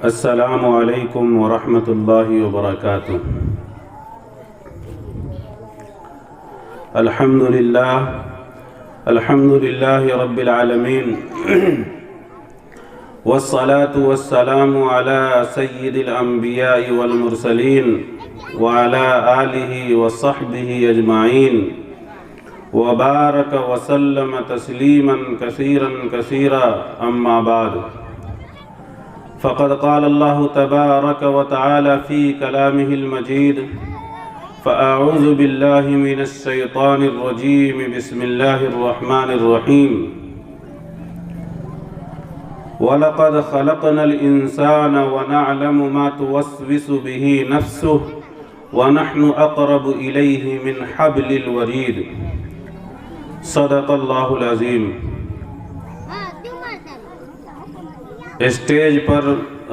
السلام علیکم ورحمۃ اللہ وبرکاتہ۔ الحمد للہ رب العالمین والصلاة والسلام علی سید الانبیاء والمرسلین وعلی آلہ وصحبہ اجمعین وبارک وسلم تسلیما کثیرا کثیرا، اما بعد فقد قال الله تبارك وتعالى في كلامه المجيد فأعوذ بالله من الشيطان الرجيم بسم الله الرحمن الرحيم وَلَقَدْ خَلَقْنَا الْإِنسَانَ وَنَعْلَمُ مَا تُوَسْوِسُ بِهِ نَفْسُهُ وَنَحْنُ أَقْرَبُ إِلَيْهِ مِنْ حَبْلِ الْوَرِيدِ۔ صدق اللہ العظیم۔ اسٹیج پر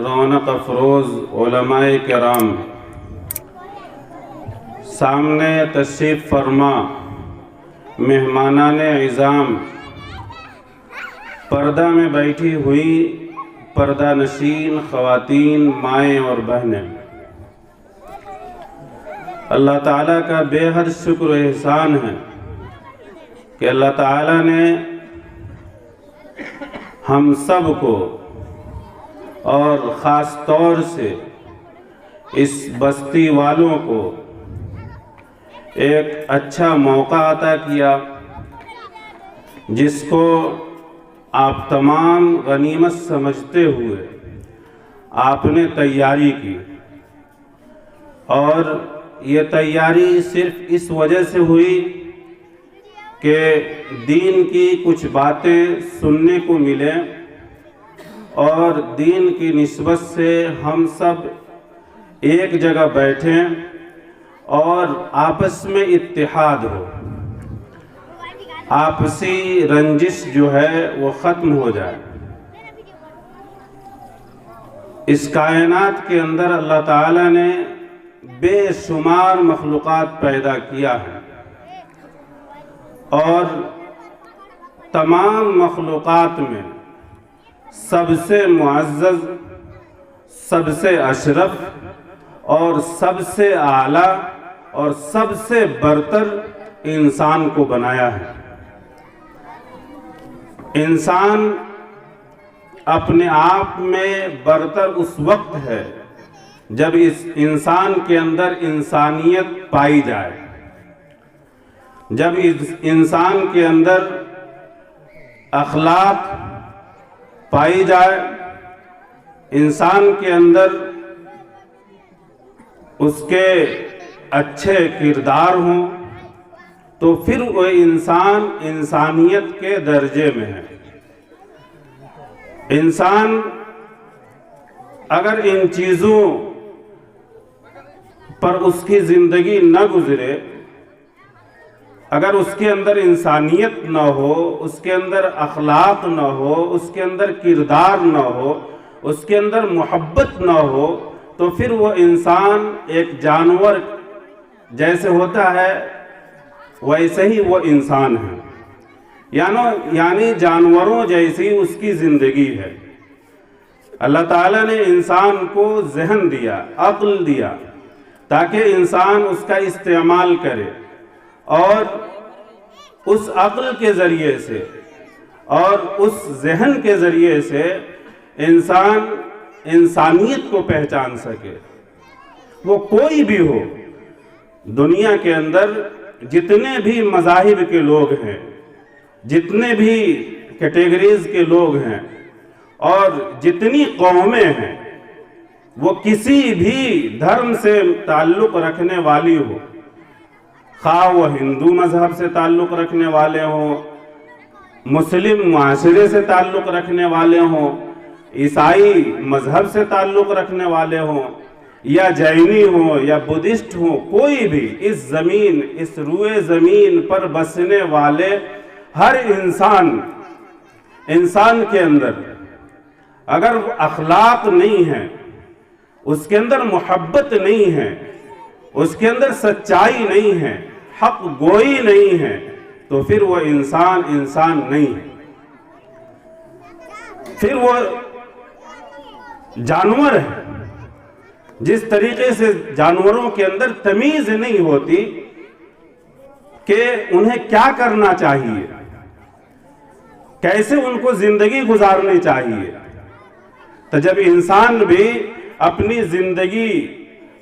رونق افروز علماء کرام، سامنے تشریف فرما مہمانان عظام، پردہ میں بیٹھی ہوئی پردہ نشین خواتین، مائیں اور بہنیں، اللہ تعالیٰ کا بے حد شکر و احسان ہے کہ اللہ تعالیٰ نے ہم سب کو اور خاص طور سے اس بستی والوں کو ایک اچھا موقع عطا کیا جس کو آپ تمام غنیمت سمجھتے ہوئے آپ نے تیاری کی، اور یہ تیاری صرف اس وجہ سے ہوئی کہ دین کی کچھ باتیں سننے کو ملیں اور دین کی نسبت سے ہم سب ایک جگہ بیٹھیں اور آپس میں اتحاد ہو، آپسی رنجش جو ہے وہ ختم ہو جائے۔ اس کائنات کے اندر اللہ تعالیٰ نے بے شمار مخلوقات پیدا کیا ہے، اور تمام مخلوقات میں سب سے معزز، سب سے اشرف اور سب سے اعلیٰ اور سب سے برتر انسان کو بنایا ہے۔ انسان اپنے آپ میں برتر اس وقت ہے جب اس انسان کے اندر انسانیت پائی جائے، جب اس انسان کے اندر اخلاق پائی جائے، انسان کے اندر اس کے اچھے کردار ہوں، تو پھر وہ انسان انسانیت کے درجے میں ہے۔ انسان اگر ان چیزوں پر اس کی زندگی نہ گزرے، اگر اس کے اندر انسانیت نہ ہو، اس کے اندر اخلاق نہ ہو، اس کے اندر کردار نہ ہو، اس کے اندر محبت نہ ہو، تو پھر وہ انسان ایک جانور جیسے ہوتا ہے ویسے ہی وہ انسان ہے، یعنی جانوروں جیسی اس کی زندگی ہے۔ اللہ تعالیٰ نے انسان کو ذہن دیا، عقل دیا، تاکہ انسان اس کا استعمال کرے، اور اس عقل کے ذریعے سے اور اس ذہن کے ذریعے سے انسان انسانیت کو پہچان سکے۔ وہ کوئی بھی ہو، دنیا کے اندر جتنے بھی مذاہب کے لوگ ہیں، جتنے بھی کیٹیگریز کے لوگ ہیں، اور جتنی قومیں ہیں، وہ کسی بھی دھرم سے تعلق رکھنے والی ہو، خواہ وہ ہندو مذہب سے تعلق رکھنے والے ہوں، مسلم معاشرے سے تعلق رکھنے والے ہوں، عیسائی مذہب سے تعلق رکھنے والے ہوں، یا جینی ہوں یا بدھسٹ ہوں، کوئی بھی اس روئے زمین پر بسنے والے ہر انسان کے اندر اگر اخلاق نہیں ہے، اس کے اندر محبت نہیں ہے، اس کے اندر سچائی نہیں ہے، حق گوئی نہیں ہے، تو پھر وہ انسان نہیں ہے، پھر وہ جانور ہے، جس طریقے سے جانوروں کے اندر تمیز نہیں ہوتی کہ انہیں کیا کرنا چاہیے، کیسے ان کو زندگی گزارنی چاہیے، تو جب انسان بھی اپنی زندگی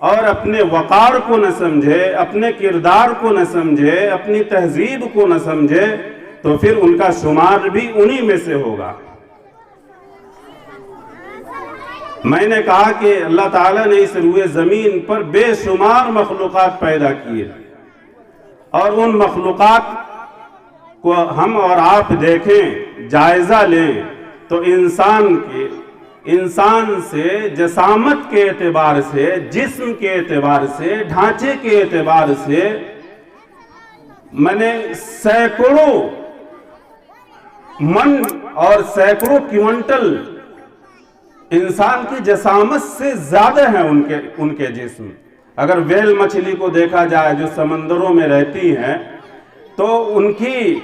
اور اپنے وقار کو نہ سمجھے، اپنے کردار کو نہ سمجھے، اپنی تہذیب کو نہ سمجھے، تو پھر ان کا شمار بھی انہی میں سے ہوگا۔ میں نے کہا کہ اللہ تعالیٰ نے اس روئے زمین پر بے شمار مخلوقات پیدا کیے، اور ان مخلوقات کو ہم اور آپ دیکھیں، جائزہ لیں، تو انسان سے جسامت کے اعتبار سے، جسم کے اعتبار سے، ڈھانچے کے اعتبار سے، میں نے سینکڑوں من اور سینکڑوں کوئنٹل انسان کی جسامت سے زیادہ ہیں ان کے جسم۔ اگر ویل مچھلی کو دیکھا جائے جو سمندروں میں رہتی ہیں، تو ان کی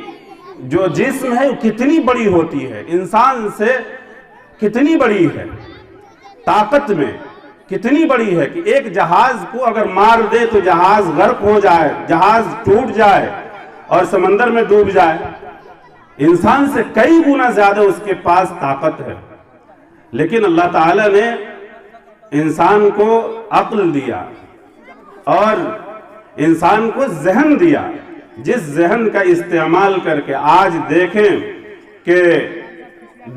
جو جسم ہے وہ کتنی بڑی ہوتی ہے، انسان سے کتنی بڑی ہے، طاقت میں کتنی بڑی ہے کہ ایک جہاز کو اگر مار دے تو جہاز غرق ہو جائے، جہاز ٹوٹ جائے اور سمندر میں ڈوب جائے۔ انسان سے کئی گنا زیادہ اس کے پاس طاقت ہے، لیکن اللہ تعالیٰ نے انسان کو عقل دیا اور انسان کو ذہن دیا، جس ذہن کا استعمال کر کے آج دیکھیں کہ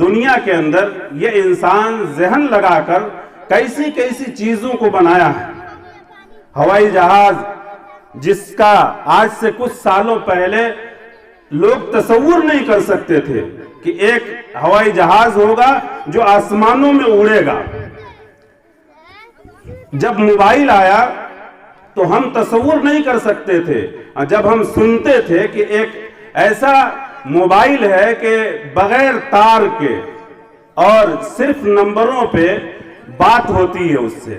دنیا کے اندر یہ انسان ذہن لگا کر کیسی کیسی چیزوں کو بنایا ہے۔ ہوائی جہاز، جس کا آج سے کچھ سالوں پہلے لوگ تصور نہیں کر سکتے تھے کہ ایک ہوائی جہاز ہوگا جو آسمانوں میں اڑے گا۔ جب موبائل آیا تو ہم تصور نہیں کر سکتے تھے، جب ہم سنتے تھے کہ ایک ایسا موبائل ہے کہ بغیر تار کے اور صرف نمبروں پہ بات ہوتی ہے اس سے،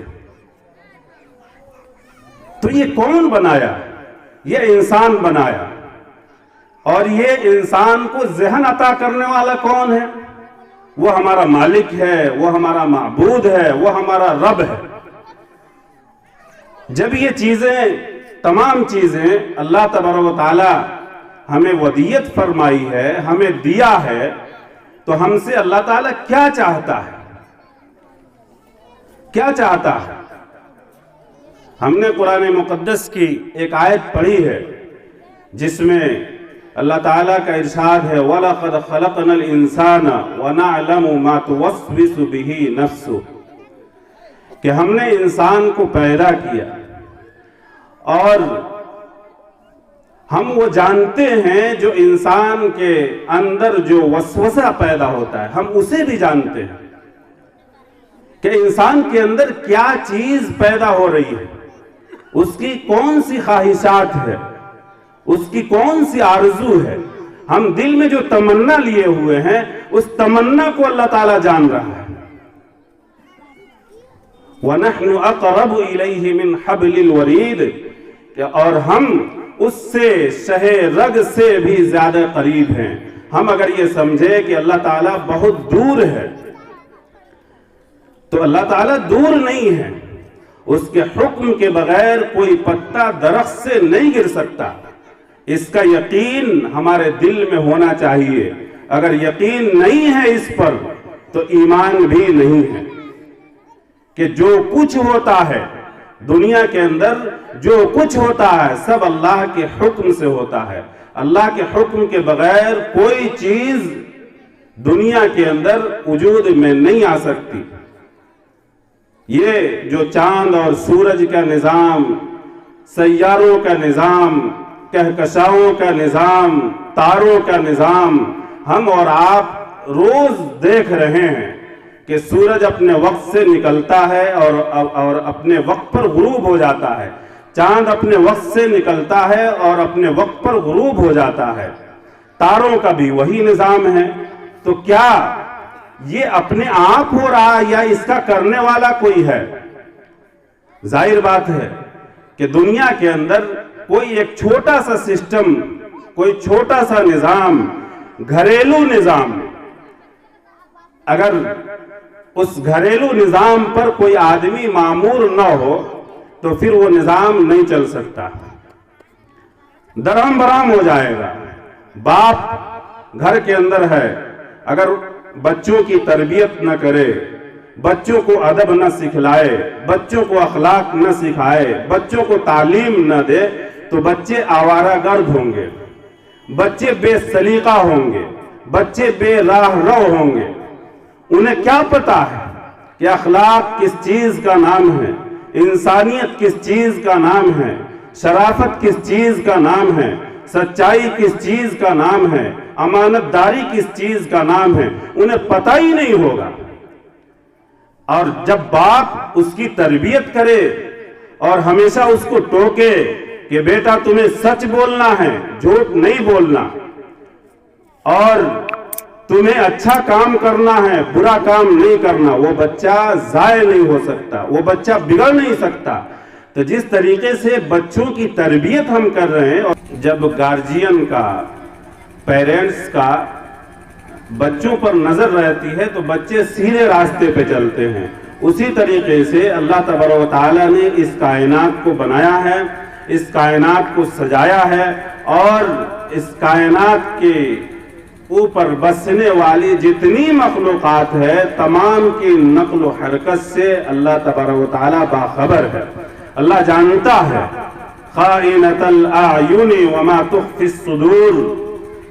تو یہ کون بنایا؟ یہ انسان بنایا۔ اور یہ انسان کو ذہن عطا کرنے والا کون ہے؟ وہ ہمارا مالک ہے، وہ ہمارا معبود ہے، وہ ہمارا رب ہے۔ جب یہ چیزیں، تمام چیزیں اللہ تبارک و تعالی ہمیں ودیت فرمائی ہے، ہمیں دیا ہے، تو ہم سے اللہ تعالیٰ کیا چاہتا ہے؟ کیا چاہتا ہے؟ ہم نے قرآن مقدس کی ایک آیت پڑھی ہے جس میں اللہ تعالیٰ کا ارشاد ہے وَلَقَدْ خَلَقْنَا الْإِنسَانَ وَنَعْلَمُ مَا تُوَسْوِسُ بِهِ نَفْسُهُ، کہ ہم نے انسان کو پیدا کیا اور ہم وہ جانتے ہیں جو انسان کے اندر جو وسوسہ پیدا ہوتا ہے، ہم اسے بھی جانتے ہیں کہ انسان کے اندر کیا چیز پیدا ہو رہی ہے، اس کی کون سی خواہشات ہے، اس کی کون سی آرزو ہے۔ ہم دل میں جو تمنا لیے ہوئے ہیں اس تمنا کو اللہ تعالیٰ جان رہا ہے۔ وَنَحْنُ أَقْرَبُ إِلَيْهِ مِنْ حَبْلِ الْوَرِيدِ، اور ہم اس سے شہ رگ سے بھی زیادہ قریب ہیں۔ ہم اگر یہ سمجھے کہ اللہ تعالیٰ بہت دور ہے، تو اللہ تعالیٰ دور نہیں ہے۔ اس کے حکم کے بغیر کوئی پتا درخت سے نہیں گر سکتا، اس کا یقین ہمارے دل میں ہونا چاہیے۔ اگر یقین نہیں ہے اس پر تو ایمان بھی نہیں ہے، کہ جو کچھ ہوتا ہے دنیا کے اندر، جو کچھ ہوتا ہے سب اللہ کے حکم سے ہوتا ہے۔ اللہ کے حکم کے بغیر کوئی چیز دنیا کے اندر وجود میں نہیں آ سکتی۔ یہ جو چاند اور سورج کا نظام، سیاروں کا نظام، کہکشاؤں کا نظام، تاروں کا نظام، ہم اور آپ روز دیکھ رہے ہیں کہ سورج اپنے وقت سے نکلتا ہے اور اپنے وقت پر غروب ہو جاتا ہے، چاند اپنے وقت سے نکلتا ہے اور اپنے وقت پر غروب ہو جاتا ہے، تاروں کا بھی وہی نظام ہے۔ تو کیا یہ اپنے آپ ہو رہا یا اس کا کرنے والا کوئی ہے؟ ظاہر بات ہے کہ دنیا کے اندر کوئی ایک چھوٹا سا سسٹم، کوئی چھوٹا سا نظام، گھریلو نظام اگر اس گھریلو نظام پر کوئی آدمی معمور نہ ہو تو پھر وہ نظام نہیں چل سکتا، درہم برہم ہو جائے گا۔ باپ گھر کے اندر ہے، اگر بچوں کی تربیت نہ کرے، بچوں کو ادب نہ سکھلائے، بچوں کو اخلاق نہ سکھائے، بچوں کو تعلیم نہ دے تو بچے آوارہ گرد ہوں گے، بچے بے سلیقہ ہوں گے، بچے بے راہ رو ہوں گے۔ انہیں کیا پتا ہے کہ اخلاق کس چیز کا نام ہے، انسانیت کس چیز کا نام ہے، شرافت کس چیز کا نام ہے، سچائی کس چیز کا نام ہے، امانت داری کس چیز کا نام ہے، انہیں پتہ ہی نہیں ہوگا۔ اور جب باپ اس کی تربیت کرے اور ہمیشہ اس کو ٹوکے کہ بیٹا تمہیں سچ بولنا ہے، جھوٹ نہیں بولنا، اور تمہیں اچھا کام کرنا ہے، برا کام نہیں کرنا، وہ بچہ ضائع نہیں ہو سکتا، وہ بچہ بگڑ نہیں سکتا۔ تو جس طریقے سے بچوں کی تربیت ہم کر رہے ہیں، اور جب گارجین کا، پیرنٹس کا بچوں پر نظر رہتی ہے تو بچے سیدھے راستے پہ چلتے ہیں۔ اسی طریقے سے اللہ تبارک و تعالیٰ نے اس کائنات کو بنایا ہے، اس کائنات کو سجایا ہے، اور اس کائنات کے اوپر بسنے والی جتنی مخلوقات ہے تمام کی نقل و حرکت سے اللہ تبارک و تعالیٰ باخبر ہے۔ اللہ جانتا ہے خائنۃ الاعین وما تخفی الصدور،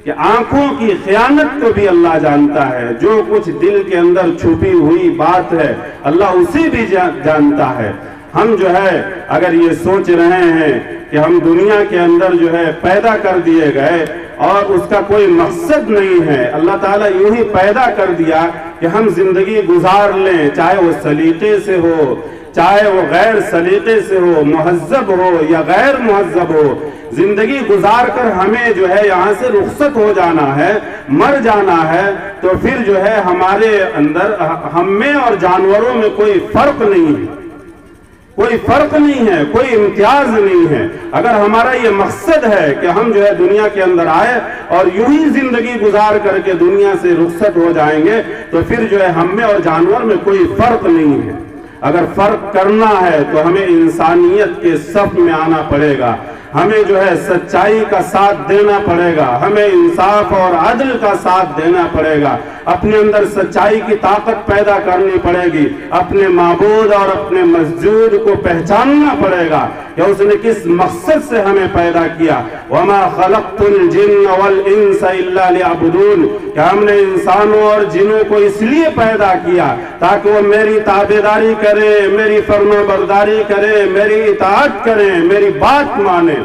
کہ آنکھوں کی خیانت کو بھی اللہ جانتا ہے، جو کچھ دل کے اندر چھپی ہوئی بات ہے اللہ اسے بھی جانتا ہے۔ ہم جو ہے اگر یہ سوچ رہے ہیں کہ ہم دنیا کے اندر جو ہے پیدا کر دیے گئے اور اس کا کوئی مقصد نہیں ہے، اللہ تعالیٰ یوں ہی پیدا کر دیا کہ ہم زندگی گزار لیں، چاہے وہ سلیقے سے ہو، چاہے وہ غیر سلیقے سے ہو، مہذب ہو یا غیر مہذب ہو، زندگی گزار کر ہمیں جو ہے یہاں سے رخصت ہو جانا ہے، مر جانا ہے، تو پھر جو ہے ہمارے اندر ہم میں اور جانوروں میں کوئی فرق نہیں ہے، کوئی فرق نہیں ہے، کوئی امتیاز نہیں ہے۔ اگر ہمارا یہ مقصد ہے کہ ہم جو ہے دنیا کے اندر آئے اور یوں ہی زندگی گزار کر کے دنیا سے رخصت ہو جائیں گے تو پھر جو ہے ہم میں اور جانور میں کوئی فرق نہیں ہے۔ اگر فرق کرنا ہے تو ہمیں انسانیت کے صف میں آنا پڑے گا، ہمیں جو ہے سچائی کا ساتھ دینا پڑے گا، ہمیں انصاف اور عدل کا ساتھ دینا پڑے گا، اپنے اندر سچائی کی طاقت پیدا کرنی پڑے گی، اپنے معبود اور اپنے مسجود کو پہچاننا پڑے گا کہ اس نے کس مقصد سے ہمیں پیدا کیا۔ وَمَا خَلَقْتُ الْجِنَّ وَالْإِنسَ إِلَّا لِيَعْبُدُونَ، کہ ہم نے انسانوں اور جنوں کو اس لیے پیدا کیا تاکہ وہ میری تابعداری کریں، میری فرما برداری کریں، میری اطاعت کریں، میری بات مانیں۔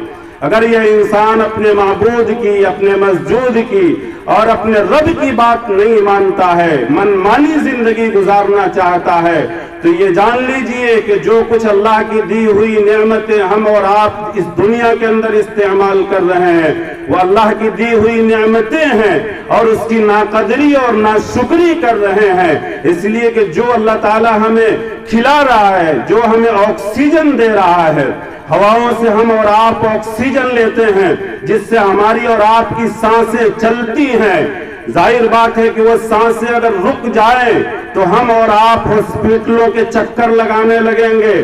اگر یہ انسان اپنے معبود کی، اپنے مسجود کی اور اپنے رب کی بات نہیں مانتا ہے، من مانی زندگی گزارنا چاہتا ہے، تو یہ جان لیجئے کہ جو کچھ اللہ کی دی ہوئی نعمتیں ہم اور آپ اس دنیا کے اندر استعمال کر رہے ہیں وہ اللہ کی دی ہوئی نعمتیں ہیں، اور اس کی ناقدری اور ناشکری کر رہے ہیں، اس لیے کہ جو اللہ تعالی ہمیں کھلا رہا ہے، جو ہمیں آکسیجن دے رہا ہے، ہواؤں سے ہم اور آپ آکسیجن لیتے ہیں جس سے ہماری اور آپ کی سانسیں چلتی ہیں، ظاہر بات ہے کہ وہ سانسیں اگر رک جائیں تو ہم اور آپ ہاسپٹلوں کے چکر لگانے لگیں گے۔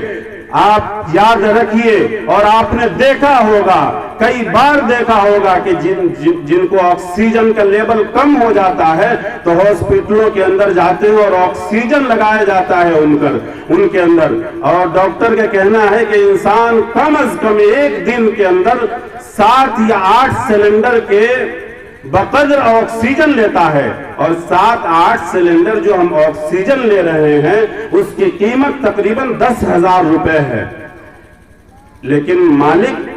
آپ یاد رکھیے، اور آپ نے دیکھا ہوگا، کئی بار دیکھا ہوگا کہ جن کو آکسیجن کا لیول کم ہو جاتا ہے تو ہاسپٹلوں کے اندر جاتے ہیں اور آکسیجن لگایا جاتا ہے ان کے اندر، اور ڈاکٹر کا کہنا ہے کہ انسان کم از کم ایک دن کے اندر 7 یا 8 سلنڈر کے بقدر آکسیجن لیتا ہے، اور 7-8 سلنڈر جو ہم آکسیجن لے رہے ہیں اس کی قیمت تقریباً 10,000 روپے ہے، لیکن مالک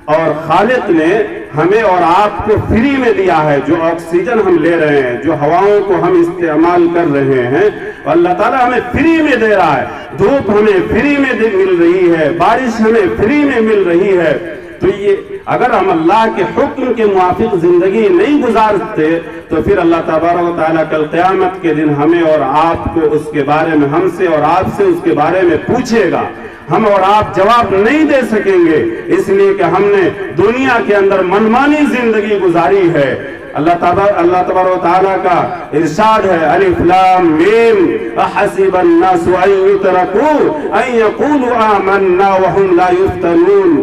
اور خالق نے ہمیں اور آپ کو فری میں دیا ہے۔ جو آکسیجن ہم لے رہے ہیں، جو ہواؤں کو ہم استعمال کر رہے ہیں، اللہ تعالیٰ ہمیں فری میں دے رہا ہے، دھوپ ہمیں فری میں مل رہی ہے، بارش ہمیں فری میں مل رہی ہے۔ تو یہ اگر ہم اللہ کے حکم کے موافق زندگی نہیں گزارتے تو پھر اللہ تبارک و تعالیٰ کل قیامت کے دن ہمیں اور آپ کو اس کے بارے میں، ہم سے اور آپ سے اس کے بارے میں پوچھے گا، ہم اور آپ جواب نہیں دے سکیں گے، اس لیے کہ ہم نے دنیا کے اندر منمانی زندگی گزاری ہے۔ اللہ تبارک و تعالیٰ کا ارشاد ہے الف لام میم احسب الناس ان یترکوا ان یقولوا آمنا وهم لا یفتنون،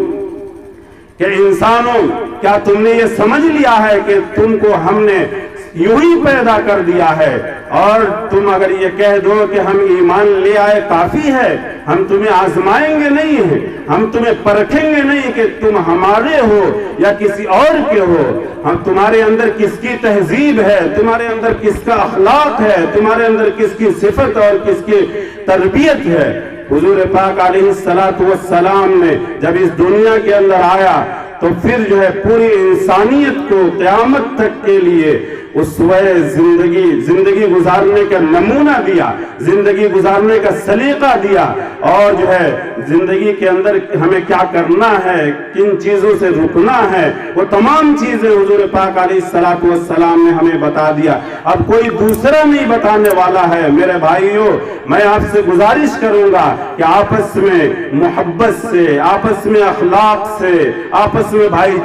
کہ انسانوں کیا تم نے یہ سمجھ لیا ہے کہ تم کو ہم نے یوں ہی پیدا کر دیا ہے اور تم اگر یہ کہہ دو کہ ہم ایمان لے آئے کافی ہے، ہم تمہیں آزمائیں گے نہیں ہیں، ہم تمہیں پرکھیں گے نہیں کہ تم ہمارے ہو یا کسی اور کے ہو، ہم تمہارے اندر کس کی تہذیب ہے، تمہارے اندر کس کا اخلاق ہے، تمہارے اندر کس کی صفت اور کس کی تربیت ہے۔ حضور پاک علیہ السلام نے جب اس دنیا کے اندر آیا تو پھر جو ہے پوری انسانیت کو قیامت تک کے لیے اسوہ زندگی گزارنے کا نمونہ دیا، زندگی گزارنے کا سلیقہ دیا، اور جو ہے زندگی کے اندر ہمیں کیا کرنا ہے، کن چیزوں سے رکنا ہے، وہ تمام چیزیں حضور پاک علیہ السلام نے ہمیں بتا دیا۔ اب کوئی دوسرا نہیں بتانے والا ہے۔ میرے بھائیوں، میں آپ سے گزارش کروں گا کہ آپس میں محبت سے، آپس میں اخلاق سے، آپس میں بھائی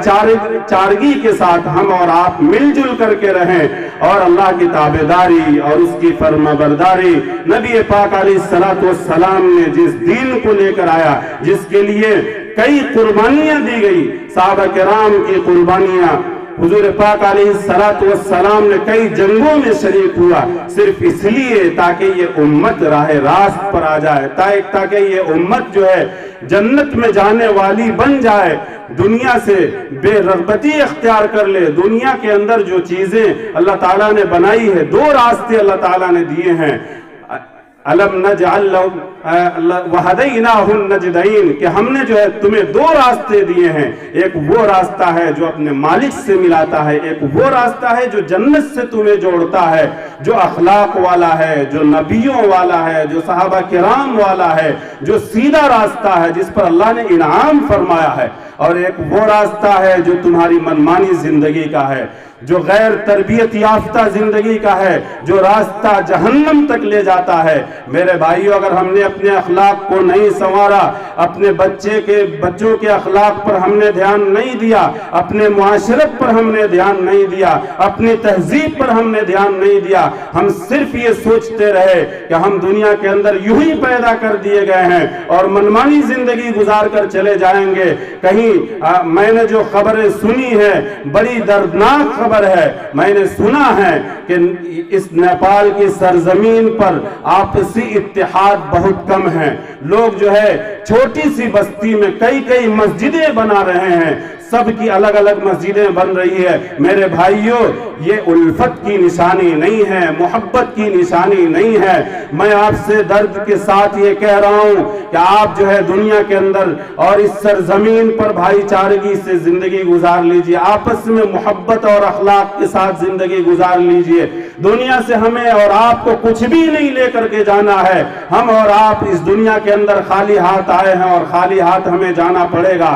چارگی کے ساتھ ہم اور آپ مل جل کر کے رہیں، اور اللہ کی تابعداری اور اس کی فرما برداری، نبی پاک علیہ السلام نے جس دین کو لے کر آیا، جس کے لیے کئی قربانیاں دی گئی، صحابہ کرام کی قربانیاں، حضور پاک علیہ السلام نے کئی جنگوں میں شریک ہوا، صرف اس لیے تاکہ یہ امت راہ راست پر آ جائے، تاکہ یہ امت جو ہے جنت میں جانے والی بن جائے، دنیا سے بے رغبتی اختیار کر لے۔ دنیا کے اندر جو چیزیں اللہ تعالیٰ نے بنائی ہے، دو راستے اللہ تعالیٰ نے دیے ہیں، الم نجعل وہدیناہ النجدین، کہ ہم نے جو ہے تمہیں دو راستے دیے ہیں، ایک وہ راستہ ہے جو اپنے مالک سے ملاتا ہے، ایک وہ راستہ ہے جو جنت سے تمہیں جوڑتا ہے، جو اخلاق والا ہے، جو نبیوں والا ہے، جو صحابہ کرام والا ہے، جو سیدھا راستہ ہے جس پر اللہ نے انعام فرمایا ہے، اور ایک وہ راستہ ہے جو تمہاری منمانی زندگی کا ہے، جو غیر تربیت یافتہ زندگی کا ہے، جو راستہ جہنم تک لے جاتا ہے۔ میرے بھائیوں، اگر ہم نے اپنے اخلاق کو نہیں سنوارا، اپنے بچوں کے اخلاق پر ہم نے دھیان نہیں دیا، اپنے معاشرت پر ہم نے دھیان نہیں دیا، اپنی تہذیب پر ہم نے دھیان نہیں دیا، ہم صرف یہ سوچتے رہے کہ ہم دنیا کے اندر یوں ہی پیدا کر دیے گئے ہیں اور منمانی زندگی گزار کر چلے جائیں گے، کہیں میں نے جو خبریں سنی ہے بڑی دردناک خبر ہے، میں نے سنا ہے کہ اس نیپال کی سرزمین پر آپسی اتحاد بہت کم ہے، لوگ جو ہے چھوٹی سی بستی میں کئی مسجدیں بنا رہے ہیں، سب کی الگ الگ مسجدیں بن رہی ہے۔ میرے بھائیوں، یہ الفت کی نشانی نہیں ہے، محبت کی نشانی نہیں ہے۔ میں آپ سے درد کے ساتھ یہ کہہ رہا ہوں کہ آپ جو ہے دنیا کے اندر اور اس سرزمین پر بھائی چارگی سے زندگی گزار لیجئے، آپس میں محبت اور اخلاق کے ساتھ زندگی گزار لیجئے۔ دنیا سے ہمیں اور آپ کو کچھ بھی نہیں لے کر کے جانا ہے، ہم اور آپ اس دنیا کے اندر خالی ہاتھ آئے ہیں اور خالی ہاتھ ہمیں جانا پڑے گا۔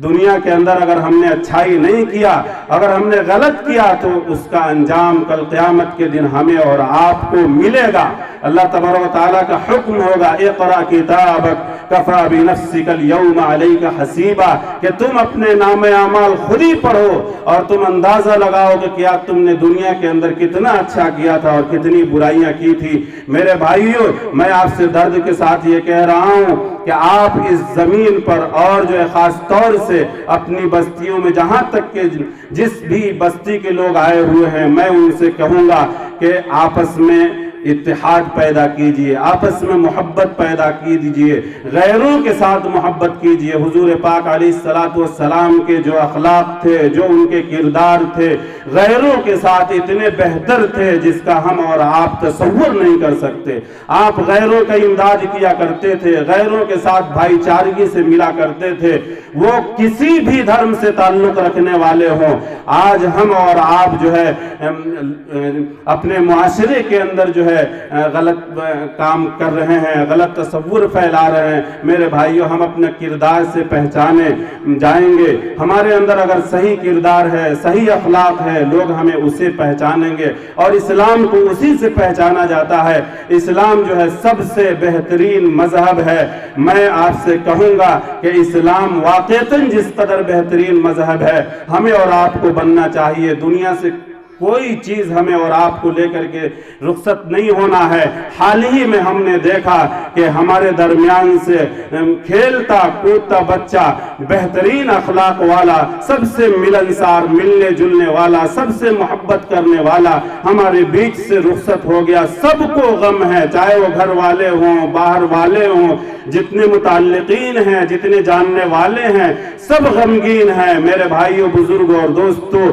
دنیا کے اندر اگر ہم نے اچھائی نہیں کیا، اگر ہم نے غلط کیا، تو اس کا انجام کل قیامت کے دن ہمیں اور آپ کو ملے گا۔ اللہ تبارک و تعالیٰ کا حکم ہوگا، اقرأ کتابک کفی بنفسک اليوم علیک حسیبا، کہ تم اپنے نام اعمال خود ہی پڑھو اور تم اندازہ لگاؤ کہ کیا تم نے دنیا کے اندر کتنا اچھا کیا تھا اور کتنی برائیاں کی تھی۔ میرے بھائیوں، میں آپ سے درد کے ساتھ یہ کہہ رہا ہوں کہ آپ اس زمین پر اور جو ہے خاص طور سے اپنی بستیوں میں جہاں تک کہ جس بھی بستی کے لوگ آئے ہوئے ہیں، میں ان سے کہوں گا کہ آپس میں اتحاد پیدا کیجئے، آپس میں محبت پیدا کیجئے، غیروں کے ساتھ محبت کیجئے۔ حضور پاک علیہ السلام کے جو اخلاق تھے، جو ان کے کردار تھے، غیروں کے ساتھ اتنے بہتر تھے جس کا ہم اور آپ تصور نہیں کر سکتے۔ آپ غیروں کا امداد کیا کرتے تھے، غیروں کے ساتھ بھائی چارگی سے ملا کرتے تھے، وہ کسی بھی دھرم سے تعلق رکھنے والے ہوں۔ آج ہم اور آپ جو ہے اپنے معاشرے کے اندر جو ہے غلط کام کر رہے ہیں، غلط تصور پھیلا رہے ہیں، میرے بھائیوں ہم اپنے کردار سے پہچانے جائیں گے۔ ہمارے اندر اگر صحیح کردار ہے، صحیح اخلاق ہے، لوگ ہمیں اسے پہچانیں گے، اور اسلام کو اسی سے پہچانا جاتا ہے۔ اسلام جو ہے سب سے بہترین مذہب ہے۔ میں آپ سے کہوں گا کہ اسلام واقعتاً جس قدر بہترین مذہب ہے، ہمیں اور آپ کو بننا چاہیے۔ دنیا سے کوئی چیز ہمیں اور آپ کو لے کر کے رخصت نہیں ہونا ہے۔ حال ہی میں ہم نے دیکھا کہ ہمارے درمیان سے کھیلتا کودتا بچہ، بہترین اخلاق والا، سب سے ملنسار، ملنے جلنے والا، سب سے محبت کرنے والا ہمارے بیچ سے رخصت ہو گیا۔ سب کو غم ہے، چاہے وہ گھر والے ہوں، باہر والے ہوں، جتنے متعلقین ہیں، جتنے جاننے والے ہیں، سب غمگین ہیں۔ میرے بھائیوں، بزرگوں اور دوستوں،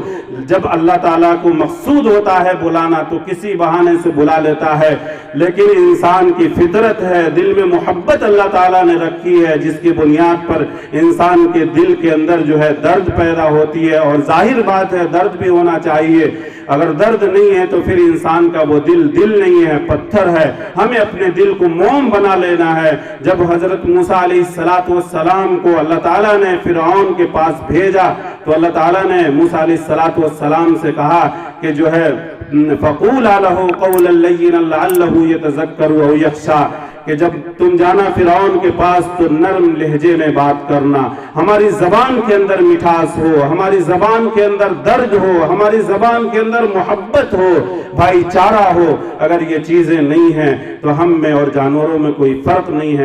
جب اللہ تعالیٰ کو مقصود ہوتا ہے بلانا تو کسی بہانے سے بلا لیتا ہے، لیکن انسان کی فطرت ہے، دل میں محبت اللہ تعالیٰ نے رکھی ہے، جس کی بنیاد پر انسان کے دل کے اندر جو ہے درد پیدا ہوتی ہے، اور ظاہر بات ہے درد بھی ہونا چاہیے۔ اگر درد نہیں ہے تو پھر انسان کا وہ دل نہیں ہے، پتھر ہے۔ ہمیں اپنے دل کو موم بنا لینا ہے۔ جب حضرت موسیٰ علیہ السلام کو اللہ تعالیٰ نے فرعون کے پاس بھیجا تو اللہ تعالیٰ نے موسیٰ علیہ السلام سے کہا کہ جو ہے فَقُولَا لَهُ قَوْلًا لَيِّنًا لَعَلَّهُ يَتَذَكَّرُ أَوْ يَخْشَىٰ، کہ جب تم جانا فرعون کے پاس تو نرم لہجے میں بات کرنا، ہماری زبان کے اندر مٹھاس ہو، ہماری زبان کے اندر درد ہو، ہماری زبان کے اندر محبت ہو، بھائی چارہ ہو۔ اگر یہ چیزیں نہیں ہیں تو ہم میں اور جانوروں میں کوئی فرق نہیں ہے۔